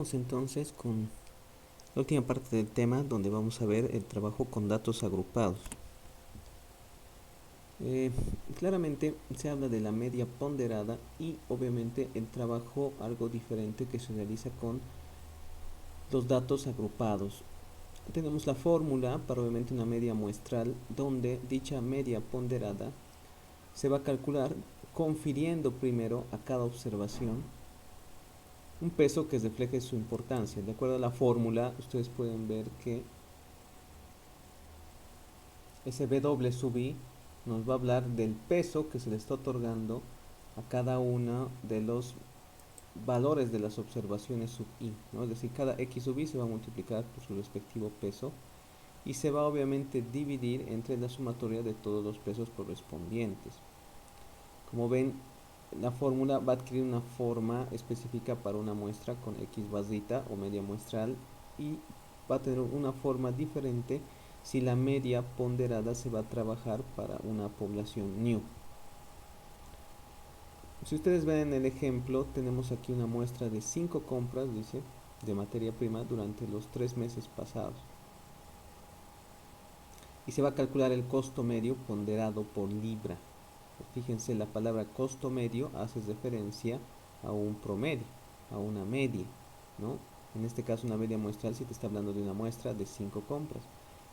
Vamos entonces con la última parte del tema donde vamos a ver el trabajo con datos agrupados. Eh, Claramente se habla de la media ponderada y obviamente el trabajo algo diferente que se realiza con los datos agrupados. Tenemos la fórmula para obviamente una media muestral donde dicha media ponderada se va a calcular confiriendo primero a cada observación un peso que refleje su importancia. De acuerdo a la fórmula, ustedes pueden ver que ese W sub I nos va a hablar del peso que se le está otorgando a cada uno de los valores de las observaciones sub I, ¿no? Es decir, cada X sub I se va a multiplicar por su respectivo peso y se va obviamente dividir entre la sumatoria de todos los pesos correspondientes. Como ven, la fórmula va a adquirir una forma específica para una muestra con X barrita o media muestral y va a tener una forma diferente si la media ponderada se va a trabajar para una población new. Si ustedes ven en el ejemplo, tenemos aquí una muestra de 5 compras, dice, de materia prima durante los 3 meses pasados. Y se va a calcular el costo medio ponderado por libra. Fíjense, la palabra costo medio hace referencia a un promedio, a una media, ¿no? En este caso una media muestral si te está hablando de una muestra de 5 compras.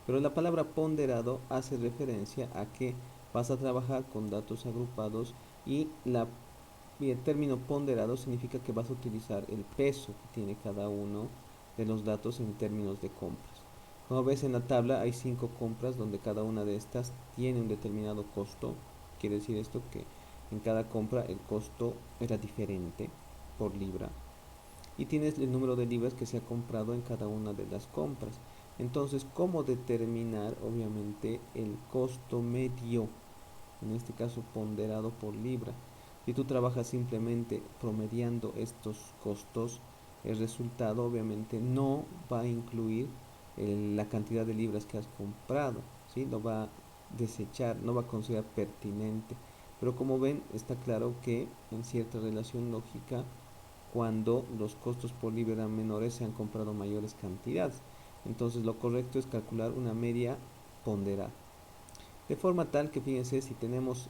Pero la palabra ponderado hace referencia a que vas a trabajar con datos agrupados y el término ponderado significa que vas a utilizar el peso que tiene cada uno de los datos en términos de compras. Como ves en la tabla hay 5 compras donde cada una de estas tiene un determinado costo. Quiere decir esto que en cada compra el costo era diferente por libra y tienes el número de libras que se ha comprado en cada una de las compras. Entonces, ¿cómo determinar obviamente el costo medio? En este caso ponderado por libra. Si tú trabajas simplemente promediando estos costos, el resultado obviamente no va a incluir la cantidad de libras que has comprado, ¿sí? Lo va a desechar, no va a considerar pertinente. Pero como ven, está claro que en cierta relación lógica, cuando los costos por libra eran menores, se han comprado mayores cantidades. Entonces lo correcto es calcular una media ponderada. De forma tal que fíjense, si tenemos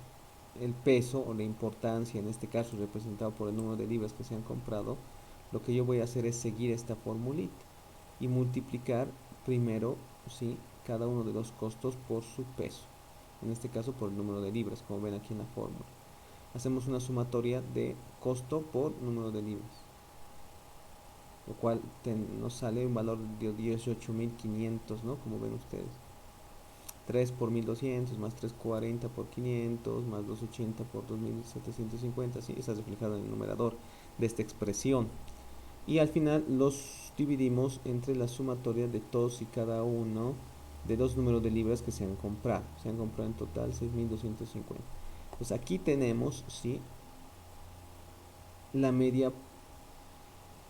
el peso o la importancia, en este caso representado por el número de libras que se han comprado, lo que yo voy a hacer es seguir esta formulita y multiplicar primero, ¿sí?, cada uno de los costos por su peso, en este caso por el número de libras, como ven aquí en la fórmula. Hacemos una sumatoria de costo por número de libras, lo cual nos sale un valor de 18.500, ¿no? Como ven ustedes. 3 por 1200 más 340 por 500 más 280 por 2750, ¿sí? Está reflejado en el numerador de esta expresión. Y al final los dividimos entre la sumatoria de todos y cada uno de los números de libras que se han comprado. Se han comprado en total 6250. Pues aquí tenemos, ¿sí?, la media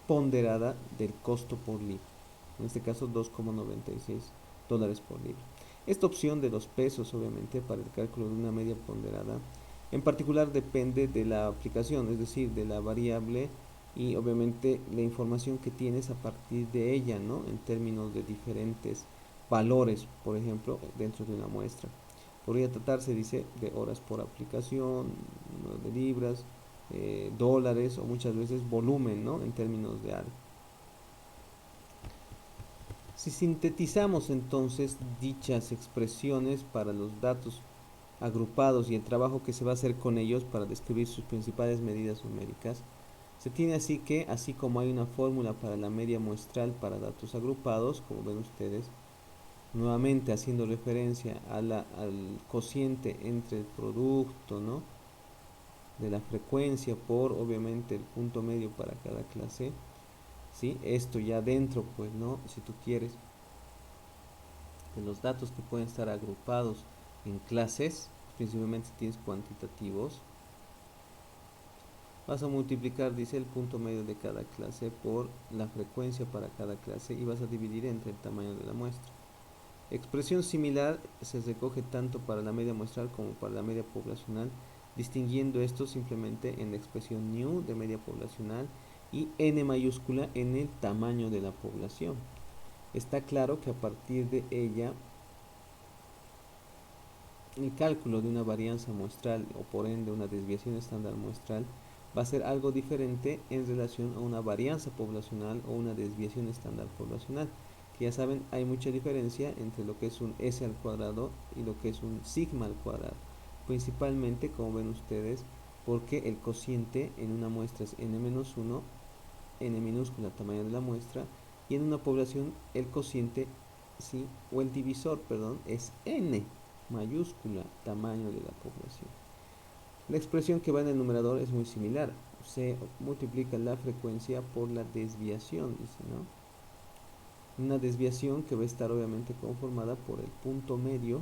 ponderada del costo por libra. En este caso 2,96 dólares por libra. Esta opción de los pesos, obviamente, para el cálculo de una media ponderada, en particular depende de la aplicación, es decir, de la variable y obviamente la información que tienes a partir de ella, ¿no? En términos de diferentes valores, por ejemplo, dentro de una muestra. Podría tratarse, dice, de horas por aplicación, número de libras, dólares o muchas veces volumen, ¿no? En términos de algo. Si sintetizamos entonces dichas expresiones para los datos agrupados y el trabajo que se va a hacer con ellos para describir sus principales medidas numéricas, se tiene así que, así como hay una fórmula para la media muestral para datos agrupados, como ven ustedes, nuevamente haciendo referencia al cociente entre el producto, ¿no?, de la frecuencia por obviamente el punto medio para cada clase, ¿sí? Esto ya dentro, pues, ¿no?, si tú quieres, de los datos que pueden estar agrupados en clases, principalmente si tienes cuantitativos, vas a multiplicar, dice, el punto medio de cada clase por la frecuencia para cada clase y vas a dividir entre el tamaño de la muestra. Expresión similar se recoge tanto para la media muestral como para la media poblacional, distinguiendo esto simplemente en la expresión new de media poblacional y n mayúscula en el tamaño de la población. Está claro que a partir de ella el cálculo de una varianza muestral o por ende una desviación estándar muestral va a ser algo diferente en relación a una varianza poblacional o una desviación estándar poblacional. Que ya saben, hay mucha diferencia entre lo que es un S al cuadrado y lo que es un sigma al cuadrado. Principalmente, como ven ustedes, porque el cociente en una muestra es n-1, n minúscula tamaño de la muestra, y en una población el cociente, ¿sí? O el divisor, perdón, es n mayúscula tamaño de la población. La expresión que va en el numerador es muy similar. Se multiplica la frecuencia por la desviación, dice, ¿no? Una desviación que va a estar obviamente conformada por el punto medio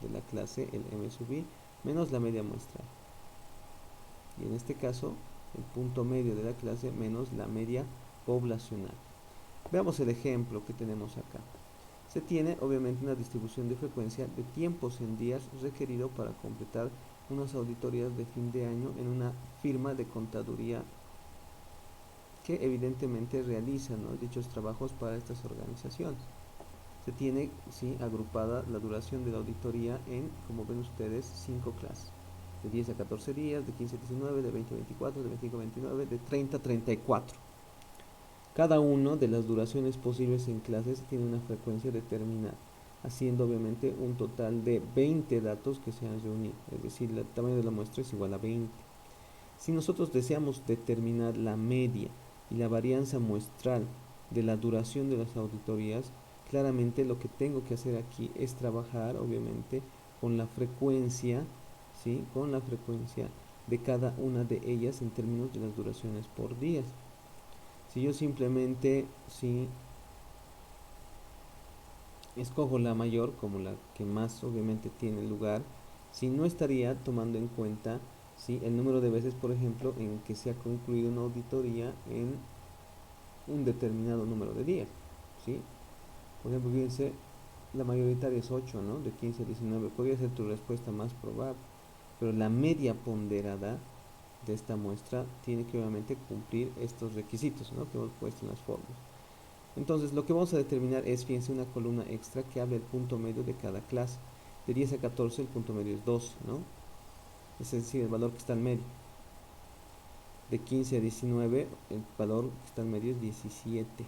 de la clase, el m sub i, menos la media muestral. Y en este caso, el punto medio de la clase menos la media poblacional. Veamos el ejemplo que tenemos acá. Se tiene obviamente una distribución de frecuencia de tiempos en días requerido para completar unas auditorías de fin de año en una firma de contaduría que evidentemente realiza, ¿no?, dichos trabajos para estas organizaciones. Se tiene, ¿sí?, agrupada la duración de la auditoría en, como ven ustedes, 5 clases. De 10 a 14 días, de 15 a 19, de 20 a 24, de 25 a 29, de 30 a 34. Cada una de las duraciones posibles en clases tiene una frecuencia determinada, haciendo obviamente un total de 20 datos que se han reunido, es decir, el tamaño de la muestra es igual a 20. Si nosotros deseamos determinar la media y la varianza muestral de la duración de las auditorías, claramente lo que tengo que hacer aquí es trabajar obviamente con la frecuencia, ¿sí?, con la frecuencia de cada una de ellas en términos de las duraciones por días. Si yo simplemente, sí, escojo la mayor como la que más obviamente tiene lugar, si no estaría tomando en cuenta, ¿sí?, el número de veces, por ejemplo, en que se ha concluido una auditoría en un determinado número de días, ¿sí? Por ejemplo, fíjense, la mayoritaria es 8, ¿no? De 15 a 19, podría ser tu respuesta más probable, pero la media ponderada de esta muestra tiene que obviamente cumplir estos requisitos, ¿no?, que hemos puesto en las fórmulas. Entonces, lo que vamos a determinar es, fíjense, una columna extra que habla del punto medio de cada clase. De 10 a 14 el punto medio es 2, ¿no? Es decir, el valor que está al medio. De 15 a 19 el valor que está al medio es 17.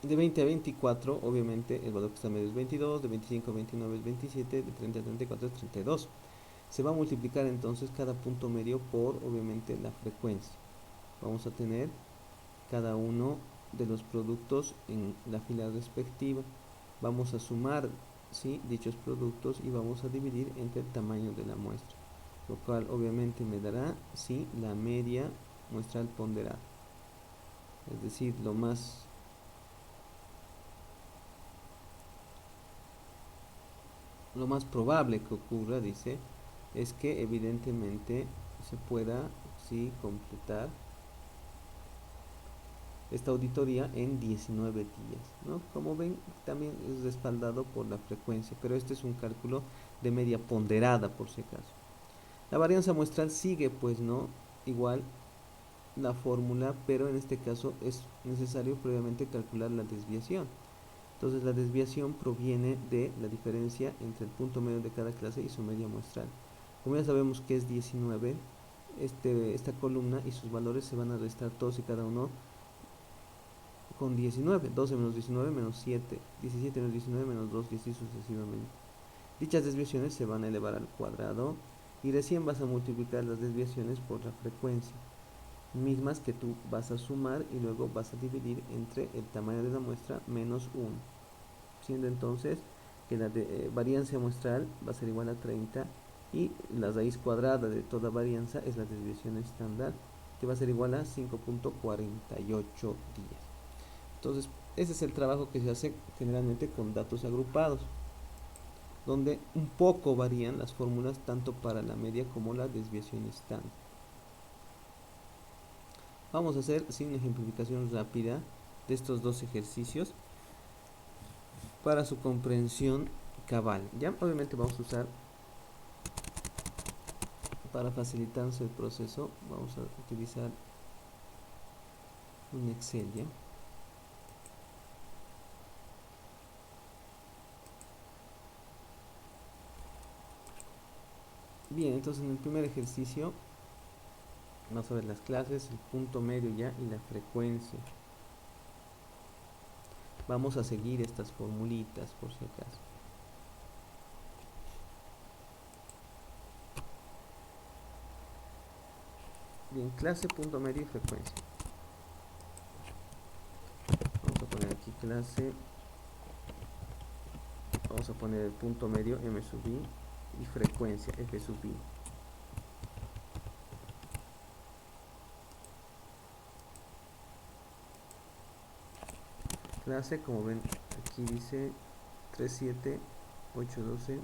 De 20 a 24, obviamente, el valor que está al medio es 22, de 25 a 29 es 27, de 30 a 34 es 32. Se va a multiplicar entonces cada punto medio por, obviamente, la frecuencia. Vamos a tener cada uno de los productos en la fila respectiva. Vamos a sumar, ¿sí?, dichos productos y vamos a dividir entre el tamaño de la muestra, lo cual obviamente me dará, ¿sí?, la media muestral ponderada. Es decir, lo más probable que ocurra, dice, es que evidentemente se pueda, sí, completar esta auditoría en 19 días, ¿no? Como ven, también es respaldado por la frecuencia, pero este es un cálculo de media ponderada, por si acaso. La varianza muestral sigue, pues, ¿no?, igual la fórmula, pero en este caso es necesario previamente calcular la desviación. Entonces la desviación proviene de la diferencia entre el punto medio de cada clase y su media muestral. Como ya sabemos que es 19, esta columna y sus valores se van a restar todos y cada uno con 19, 12 menos 19 menos 7, 17 menos 19 menos 2 y así sucesivamente. Dichas desviaciones se van a elevar al cuadrado y recién vas a multiplicar las desviaciones por la frecuencia, mismas que tú vas a sumar y luego vas a dividir entre el tamaño de la muestra menos 1, siendo entonces que la varianza muestral va a ser igual a 30 y la raíz cuadrada de toda varianza es la desviación estándar, que va a ser igual a 5.48 días. Entonces, ese es el trabajo que se hace generalmente con datos agrupados, donde un poco varían las fórmulas tanto para la media como la desviación estándar. Vamos a hacer una ejemplificación rápida de estos dos ejercicios para su comprensión cabal. Ya obviamente vamos a usar, para facilitarnos el proceso, vamos a utilizar un Excel, ¿ya? Bien, entonces en el primer ejercicio vamos a ver las clases, el punto medio ya y la frecuencia. Vamos a seguir estas formulitas por si acaso. Bien, clase, punto medio y frecuencia. Vamos a poner aquí clase. Vamos a poner el punto medio m sub i y frecuencia f sub i. Clase, como ven, aquí dice 37, 8, 12.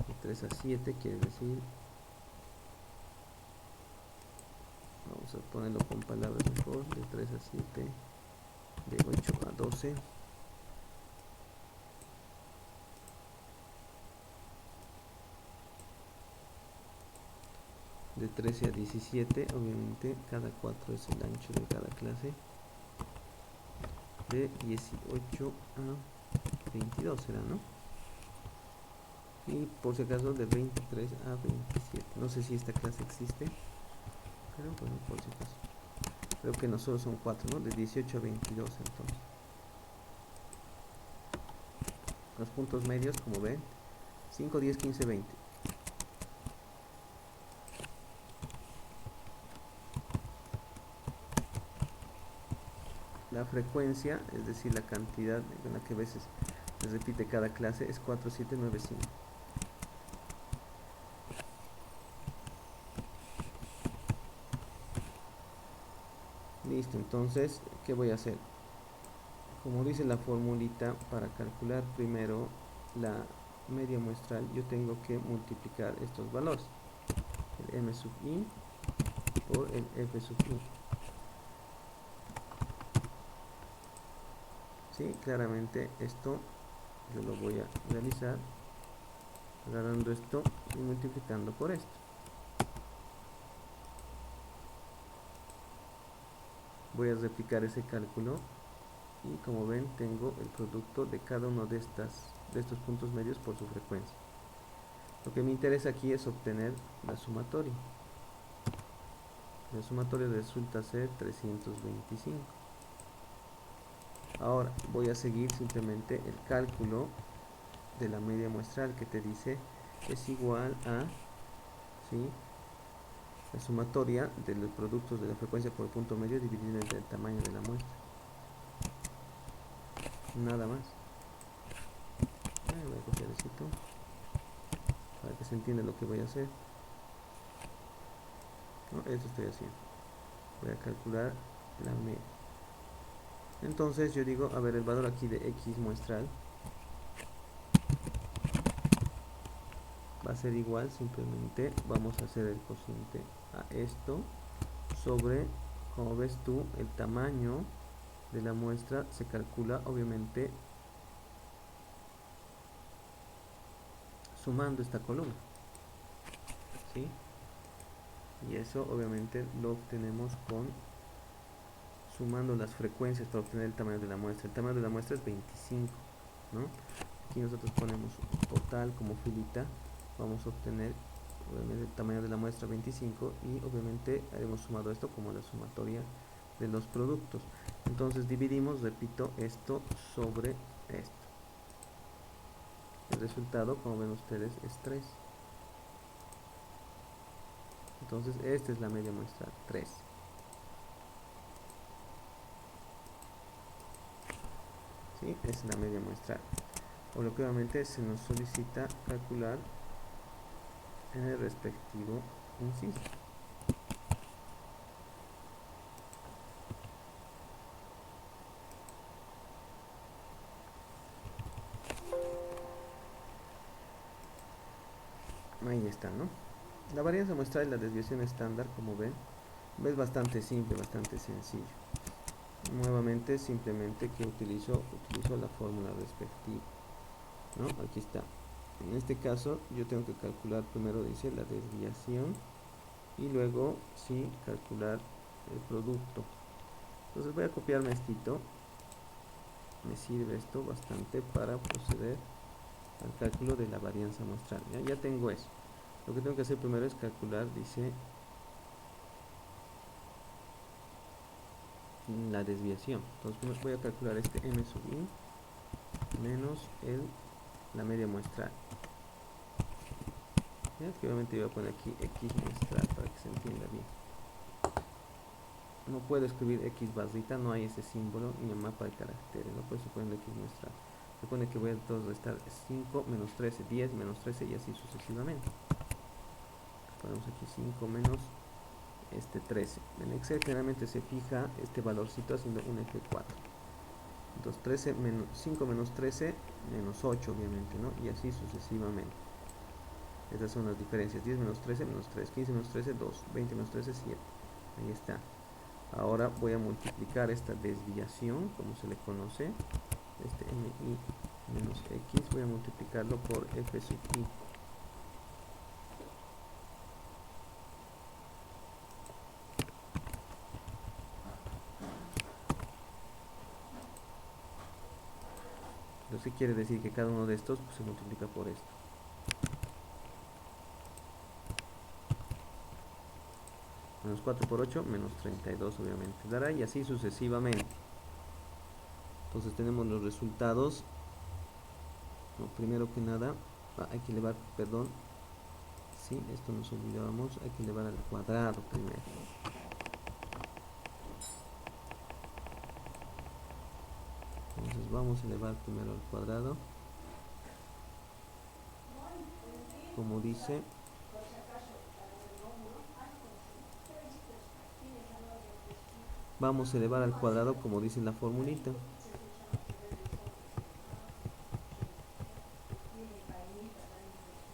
De 3 a 7 quiere decir. Vamos a ponerlo con palabras mejor. De 3 a 7. De 8 a 12. De 13 a 17, obviamente cada 4 es el ancho de cada clase. De 18 a 22 será, ¿no? Y por si acaso de 23 a 27. No sé si esta clase existe, pero bueno, por si acaso. Creo que no solo son 4, ¿no? De 18 a 22 entonces. Los puntos medios, como ven, 5, 10, 15, 20. La frecuencia, es decir, la cantidad en la que a veces se repite cada clase, es 4, 7, 9, 5. Listo, entonces, ¿qué voy a hacer? Como dice la formulita, para calcular primero la media muestral, yo tengo que multiplicar estos valores. El m sub i por el f sub i. ¿Sí? Claramente esto yo lo voy a realizar agarrando esto y multiplicando por esto. Voy a replicar ese cálculo y como ven tengo el producto de cada uno de estos puntos medios por su frecuencia. Lo que me interesa aquí es obtener la sumatoria. La sumatoria resulta ser 325. Ahora voy a seguir simplemente el cálculo de la media muestral que te dice es igual a, ¿sí?, la sumatoria de los productos de la frecuencia por punto medio dividido entre el tamaño de la muestra. Nada más. Voy a copiar esto para que se entienda lo que voy a hacer. ¿No? Esto estoy haciendo. Voy a calcular la media. Entonces yo digo, a ver, el valor aquí de x muestral va a ser igual, simplemente vamos a hacer el cociente a esto sobre, como ves tú, el tamaño de la muestra se calcula obviamente sumando esta columna, ¿sí? Y eso obviamente lo obtenemos con sumando las frecuencias para obtener el tamaño de la muestra. El tamaño de la muestra es 25, ¿no? Aquí nosotros ponemos total como filita, vamos a obtener obviamente el tamaño de la muestra 25 y obviamente hemos sumado esto como la sumatoria de los productos. Entonces dividimos, repito, esto sobre esto. El resultado, como ven ustedes, es 3. Entonces esta es la media muestral, 3. ¿Sí? Es la media muestral. O lo que obviamente se nos solicita calcular en el respectivo inciso. Ahí está, ¿no? La varianza muestral y la desviación estándar, como ven, es bastante simple, bastante sencillo. nuevamente simplemente que utilizo la fórmula respectiva, ¿no? Aquí está. En este caso yo tengo que calcular primero, dice, la desviación y luego sí calcular el producto. Entonces voy a copiarme esto, me sirve esto bastante para proceder al cálculo de la varianza muestral. Ya tengo eso. Lo que tengo que hacer primero es calcular, dice, la desviación. Entonces voy a calcular este m sub i menos la media muestral. ¿Ya? Que obviamente voy a poner aquí x muestral para que se entienda bien. No puedo escribir x barrita, no hay ese símbolo ni el mapa de caracteres, no puedo poner x muestral. Se pone que voy a entonces restar 5 menos 13, 10 menos 13 y así sucesivamente. Ponemos aquí 5 menos 13. En Excel generalmente se fija este valorcito haciendo un F4. Entonces 13 menos 5 menos 13 menos 8 obviamente, ¿no? Y así sucesivamente. Estas son las diferencias. 10 menos 13 menos 3, 15 menos 13 2, 20 menos 13 7. Ahí está. Ahora voy a multiplicar esta desviación, como se le conoce, este mi menos x, voy a multiplicarlo por f sub i. Entonces quiere decir que cada uno de estos pues, se multiplica por esto. Menos 4 por 8, menos 32 obviamente dará, y así sucesivamente. Entonces tenemos los resultados. No, primero que nada, hay que elevar, perdón, sí, esto nos olvidábamos, hay que elevar al cuadrado primero. Entonces vamos a elevar primero al cuadrado, como dice. Vamos a elevar al cuadrado como dice la formulita.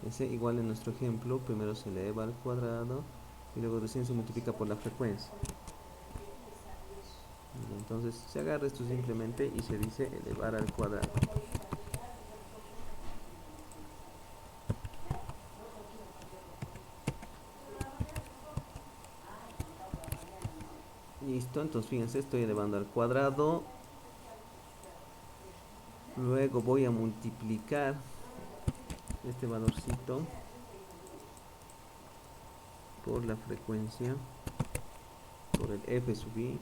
Ese igual en nuestro ejemplo, primero se eleva al cuadrado y luego recién se multiplica por la frecuencia. Entonces se agarra esto simplemente y se dice elevar al cuadrado. Listo, entonces fíjense, estoy elevando al cuadrado. Luego voy a multiplicar este valorcito por la frecuencia, por el f sub i.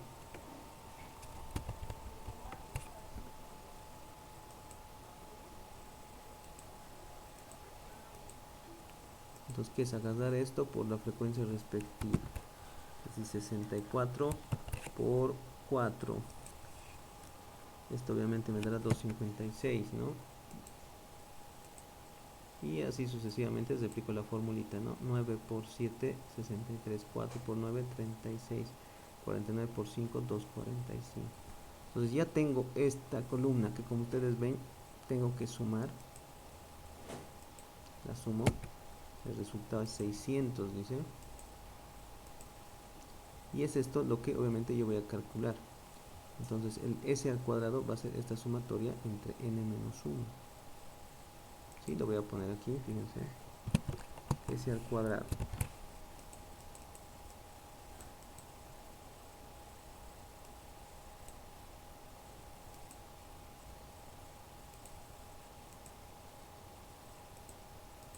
Entonces, ¿qué es agarrar esto por la frecuencia respectiva? Así 64 por 4. Esto obviamente me dará 256, ¿no? Y así sucesivamente replico la formulita, ¿no? 9 por 7, 63. 4 por 9, 36. 49 por 5, 245. Entonces ya tengo esta columna que, como ustedes ven, tengo que sumar. La sumo. El resultado es 600, dice. Y es esto lo que obviamente yo voy a calcular. Entonces el s al cuadrado va a ser esta sumatoria entre n menos 1. ¿Sí? Lo voy a poner aquí, fíjense. S al cuadrado.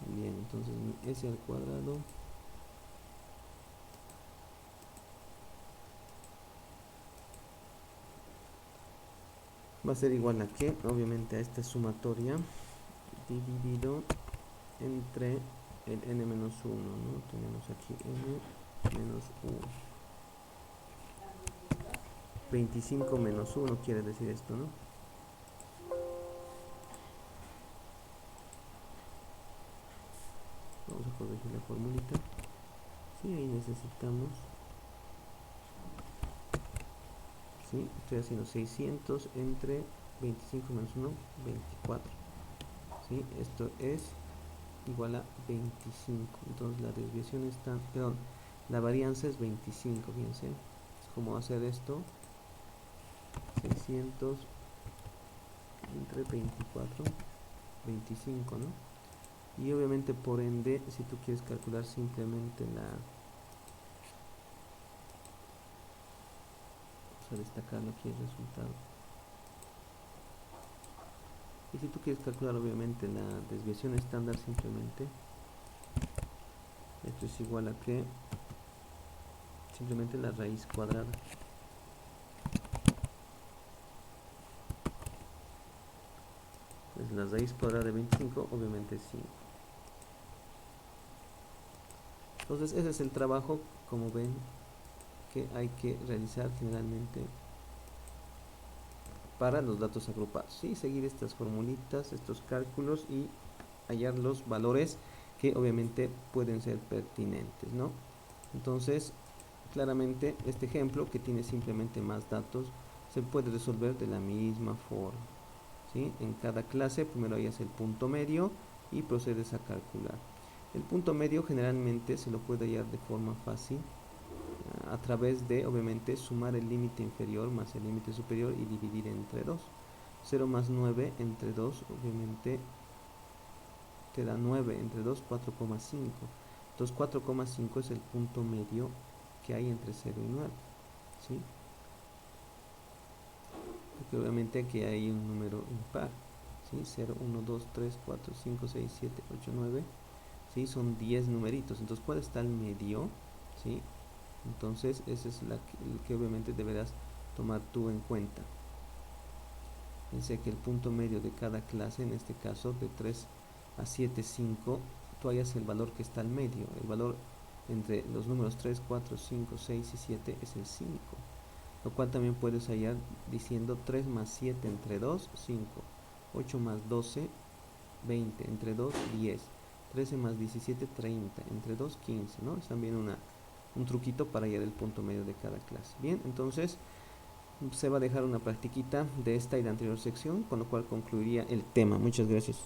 Bien, entonces mi s al cuadrado va a ser igual a que, obviamente, a esta sumatoria dividido entre el n menos 1, ¿no? Tenemos aquí n menos 1. 25 menos 1 quiere decir esto, ¿no? Vamos a corregir la formulita. Sí, ahí necesitamos. Sí, estoy haciendo 600 entre 25 menos 1, 24. ¿Sí? Esto es igual a 25. Entonces la desviación está, perdón, la varianza es 25, fíjense. Es como hacer esto. 600 entre 24, 25, ¿no? Y obviamente por ende, si tú quieres calcular simplemente la... Vamos a destacarlo aquí el resultado. Y si tú quieres calcular obviamente la desviación estándar, simplemente esto es igual a que simplemente la raíz cuadrada. Pues la raíz cuadrada de 25 obviamente es 5. Entonces ese es el trabajo, como ven, que hay que realizar generalmente para los datos agrupados, ¿sí? Seguir estas formulitas, estos cálculos y hallar los valores que obviamente pueden ser pertinentes, ¿no? Entonces, claramente este ejemplo, que tiene simplemente más datos, se puede resolver de la misma forma, ¿sí? En cada clase primero hallas el punto medio y procedes a calcular. El punto medio generalmente se lo puede hallar de forma fácil a través de, obviamente, sumar el límite inferior más el límite superior y dividir entre 2. 0 más 9 entre 2, obviamente, te da 9 entre 2, 4,5. Entonces 4,5 es el punto medio que hay entre 0 y 9, ¿sí? Porque obviamente aquí hay un número impar, ¿sí? 0, 1, 2, 3, 4, 5, 6, 7, 8, 9, ¿sí? Son 10 numeritos. Entonces, ¿cuál está el medio? ¿Sí? Entonces, esa es el que obviamente deberás tomar tú en cuenta. Dice que el punto medio de cada clase, en este caso de 3 a 7, 5, tú hallas el valor que está al medio. El valor entre los números 3, 4, 5, 6 y 7 es el 5. Lo cual también puedes hallar diciendo 3 más 7 entre 2, 5. 8 más 12, 20. Entre 2, 10. 13 más 17, 30. Entre 2, 15, ¿no? Es también un truquito para hallar el punto medio de cada clase. Bien, entonces se va a dejar una practiquita de esta y de la anterior sección, con lo cual concluiría el tema. Muchas gracias.